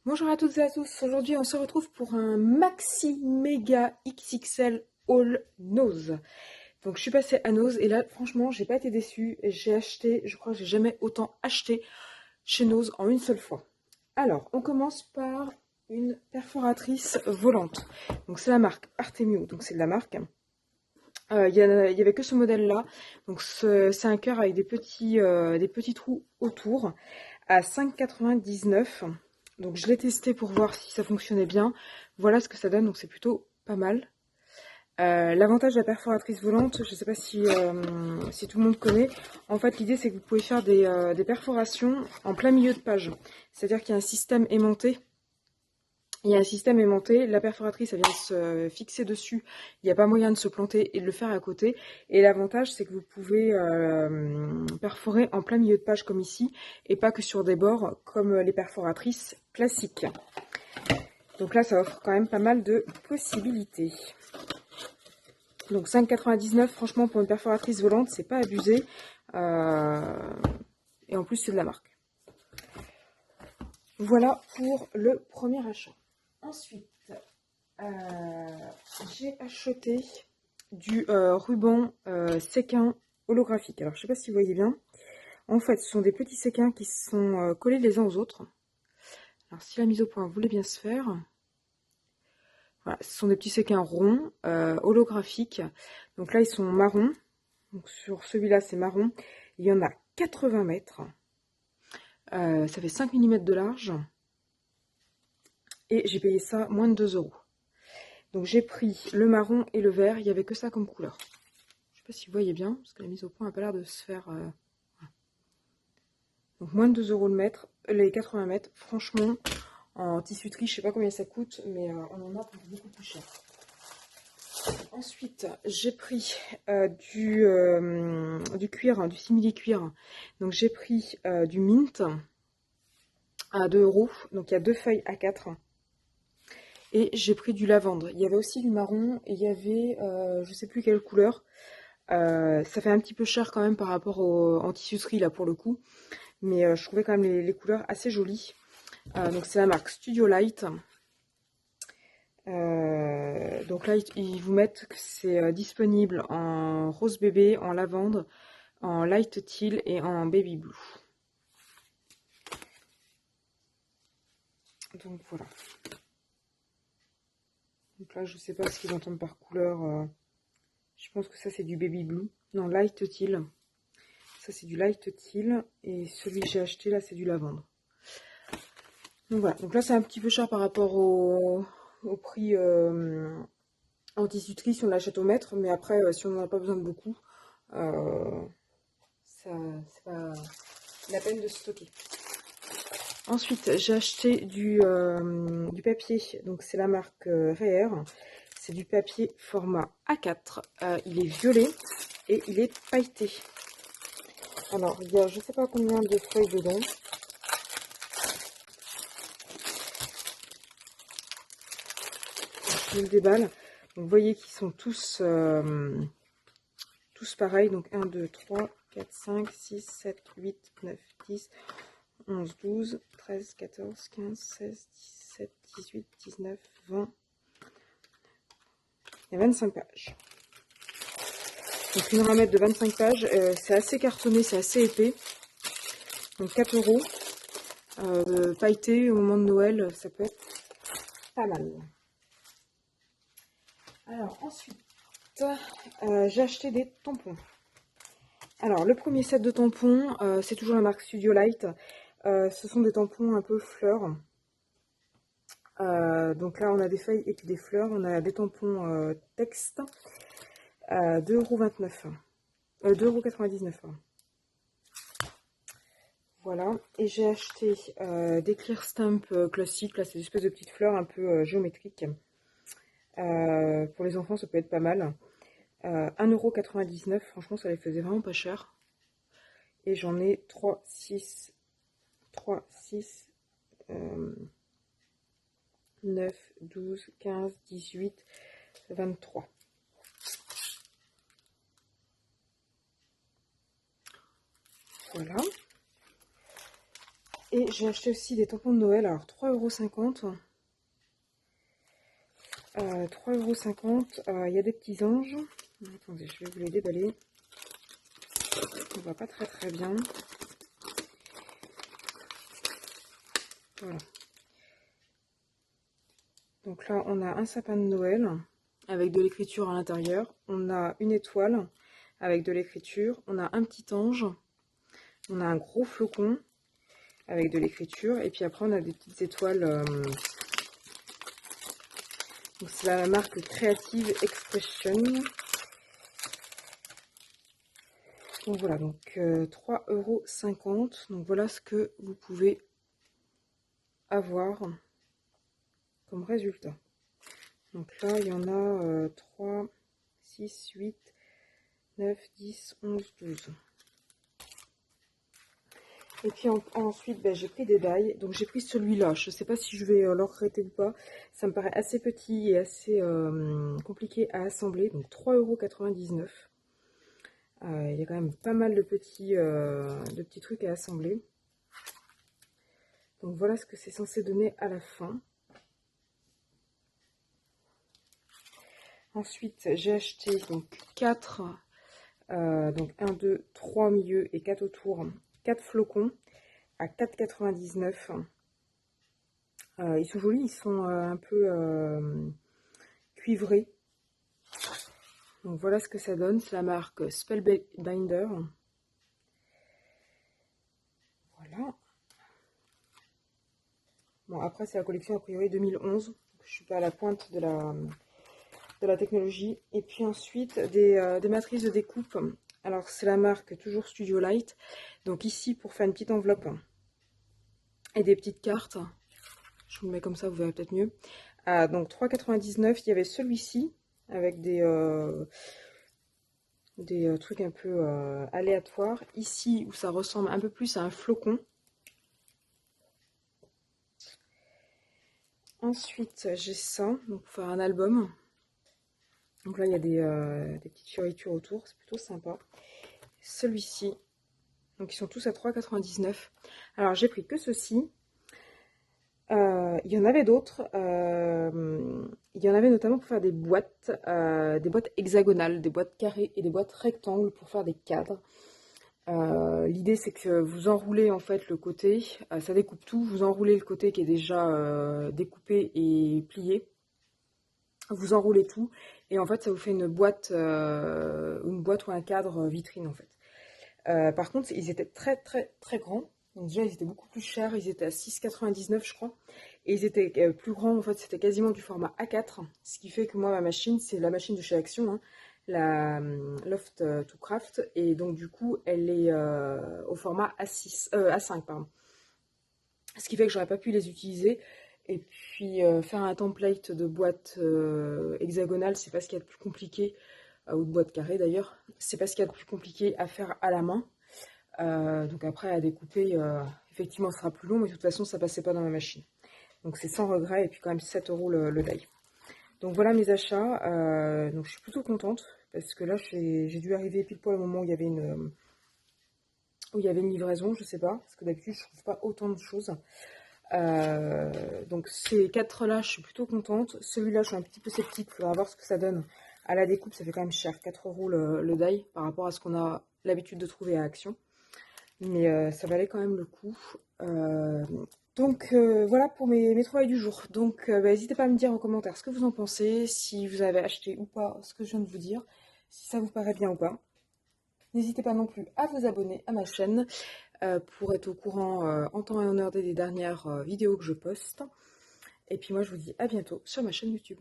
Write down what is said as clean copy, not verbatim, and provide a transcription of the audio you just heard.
Bonjour à toutes et à tous, aujourd'hui on se retrouve pour un maxi méga XXL All Nose. Donc je suis passée à Nose et là franchement j'ai pas été déçue, j'ai acheté, je crois que j'ai jamais autant acheté chez Nose en une seule fois. Alors on commence par une perforatrice volante, donc c'est la marque Artemio, donc c'est de la marque. Il y avait que ce modèle là, donc c'est un cœur avec des petits trous autour à 5,99 €. Donc je l'ai testé pour voir si ça fonctionnait bien. Voilà ce que ça donne, donc c'est plutôt pas mal. L'avantage de la perforatrice volante, je ne sais pas si tout le monde connaît, en fait l'idée c'est que vous pouvez faire des perforations en plein milieu de page. C'est-à-dire qu'il y a un système aimanté. La perforatrice elle vient se fixer dessus, il n'y a pas moyen de se planter et de le faire à côté. Et l'avantage c'est que vous pouvez perforer en plein milieu de page comme ici, et pas que sur des bords comme les perforatrices classiques. Donc là ça offre quand même pas mal de possibilités. Donc 5,99 €, franchement pour une perforatrice volante c'est pas abusé. Et en plus c'est de la marque. Voilà pour le premier achat. Ensuite, j'ai acheté du ruban séquin holographique. Alors, je sais pas si vous voyez bien. En fait, ce sont des petits séquins qui sont collés les uns aux autres. Alors, si la mise au point voulait bien se faire. Voilà, ce sont des petits séquins ronds, holographiques. Donc là, ils sont marrons. Donc, sur celui-là, c'est marron. Il y en a 80 mètres. Ça fait 5 mm de large. Et j'ai payé ça moins de 2 €. Donc j'ai pris le marron et le vert, il n'y avait que ça comme couleur. Je sais pas si vous voyez bien, parce que la mise au point n'a pas l'air de se faire... Voilà. Donc moins de 2 € le mètre, les 80 mètres, franchement, en tissuterie, je sais pas combien ça coûte, mais on en a pour beaucoup plus cher. Ensuite, j'ai pris du cuir, du simili-cuir. Donc j'ai pris du mint à 2 €, donc il y a deux feuilles à 4. Et j'ai pris du lavande. Il y avait aussi du marron et il y avait, je sais plus quelle couleur. Ça fait un petit peu cher quand même par rapport en tissuterie là pour le coup. Mais je trouvais quand même les couleurs assez jolies. Donc c'est la marque Studio Light. Donc là ils vous mettent que c'est disponible en rose bébé, en lavande, en light teal et en baby blue. Donc voilà. Donc là je sais pas ce qu'ils entendent par couleur. Je pense que ça c'est du baby blue. Non, light teal. Ça c'est du light teal. Et celui que j'ai acheté là c'est du lavande. Donc voilà. Donc là c'est un petit peu cher par rapport au prix en tissuterie si on l'achète au mètre. Mais après si on n'en a pas besoin de beaucoup, ça c'est pas la peine de stocker. Ensuite j'ai acheté du papier. Donc c'est la marque Reher. C'est du papier format A4. Il est violet et il est pailleté. Alors, il y a je sais pas combien de feuilles dedans. Je le déballe. Donc, vous voyez qu'ils sont tous pareils. Donc 1, 2, 3, 4, 5, 6, 7, 8, 9, 10, 11, 12, 13, 14, 15, 16, 17, 18, 19, 20 et 25 pages. Donc une ramette de 25 pages. C'est assez cartonné, c'est assez épais. Donc 4 €. Pailleté au moment de Noël, ça peut être pas mal. Alors ensuite, j'ai acheté des tampons. Alors le premier set de tampons, c'est toujours la marque Studio Light. Ce sont des tampons un peu fleurs. Donc là on a des feuilles et puis des fleurs. On a des tampons texte. 2,29 €. 2,99 €. Voilà. Et j'ai acheté des clear stamps classiques. Là c'est des espèces de petites fleurs un peu géométriques. Pour les enfants ça peut être pas mal. 1,99 €, franchement ça les faisait vraiment pas cher. Et j'en ai 3, 6, 9, 12, 15, 18, 23. Voilà. Et j'ai acheté aussi des tampons de Noël, alors 3,50 €. 3,50 €, il y a des petits anges. Attendez, je vais vous les déballer. On voit pas très bien. Voilà. Donc là, on a un sapin de Noël avec de l'écriture à l'intérieur. On a une étoile avec de l'écriture. On a un petit ange. On a un gros flocon avec de l'écriture. Et puis après, on a des petites étoiles. C'est la marque Creative Expression. Donc voilà, donc 3,50 €. Donc voilà ce que vous pouvez avoir comme résultat. Donc là, il y en a 3, 6, 8, 9, 10, 11, 12. Et puis ensuite, j'ai pris des die. Donc j'ai pris celui-là. Je ne sais pas si je vais le regretter ou pas. Ça me paraît assez petit et assez compliqué à assembler. Donc 3,99 €. Il y a quand même pas mal de petits trucs à assembler. Donc voilà ce que c'est censé donner à la fin. Ensuite, j'ai acheté donc 4, donc 1, 2, 3 au milieu et 4 autour, 4 flocons à 4,99 €. Ils sont jolis, ils sont un peu cuivrés. Donc voilà ce que ça donne, c'est la marque Spellbinder. Voilà. Bon, après c'est la collection a priori 2011, je suis pas à la pointe de la technologie. Et puis ensuite des matrices de découpe. Alors c'est la marque toujours Studio Light. Donc ici pour faire une petite enveloppe et des petites cartes. Je vous le mets comme ça, vous verrez peut-être mieux. Donc 3,99 €. Il y avait celui-ci avec des trucs un peu aléatoires. Ici où ça ressemble un peu plus à un flocon. Ensuite j'ai ça, donc pour faire un album. Donc là il y a des petites fioritures autour, c'est plutôt sympa. Celui-ci, donc ils sont tous à 3,99 €. Alors j'ai pris que ceci. Il y en avait d'autres. Il y en avait notamment pour faire des boîtes hexagonales, des boîtes carrées et des boîtes rectangles pour faire des cadres. L'idée c'est que vous enroulez en fait le côté, ça découpe tout, vous enroulez le côté qui est déjà découpé et plié. Vous enroulez tout et en fait ça vous fait une boîte ou un cadre vitrine en fait. Par contre, ils étaient très grands. Donc déjà, ils étaient beaucoup plus chers. Ils étaient à 6,99 € je crois. Et ils étaient plus grands. En fait, c'était quasiment du format A4. Ce qui fait que moi, ma machine, c'est la machine de chez Action, hein, la Loft to Craft. Et donc, du coup, elle est au format A5, pardon. Ce qui fait que j'aurais pas pu les utiliser. Et puis, faire un template de boîte hexagonale, c'est pas ce qu'il y a de plus compliqué. Ou de boîte carrée d'ailleurs, c'est pas ce qu'il y a de plus compliqué à faire à la main. Donc après à découper, effectivement ce sera plus long, mais de toute façon ça passait pas dans ma machine. Donc c'est sans regret, et puis quand même 7 € le die. Donc voilà mes achats, donc je suis plutôt contente, parce que là j'ai dû arriver pile poil au moment où il y avait une livraison, je sais pas, parce que d'habitude je trouve pas autant de choses. Donc ces 4 là je suis plutôt contente. Celui-là je suis un petit peu sceptique, il faudra voir ce que ça donne. À la découpe ça fait quand même cher, 4 € le die par rapport à ce qu'on a l'habitude de trouver à Action. Mais ça valait quand même le coup. Donc voilà pour mes trouvailles du jour. Donc n'hésitez pas à me dire en commentaire ce que vous en pensez, si vous avez acheté ou pas ce que je viens de vous dire, si ça vous paraît bien ou pas. N'hésitez pas non plus à vous abonner à ma chaîne pour être au courant en temps et en heure des dernières vidéos que je poste. Et puis moi je vous dis à bientôt sur ma chaîne YouTube.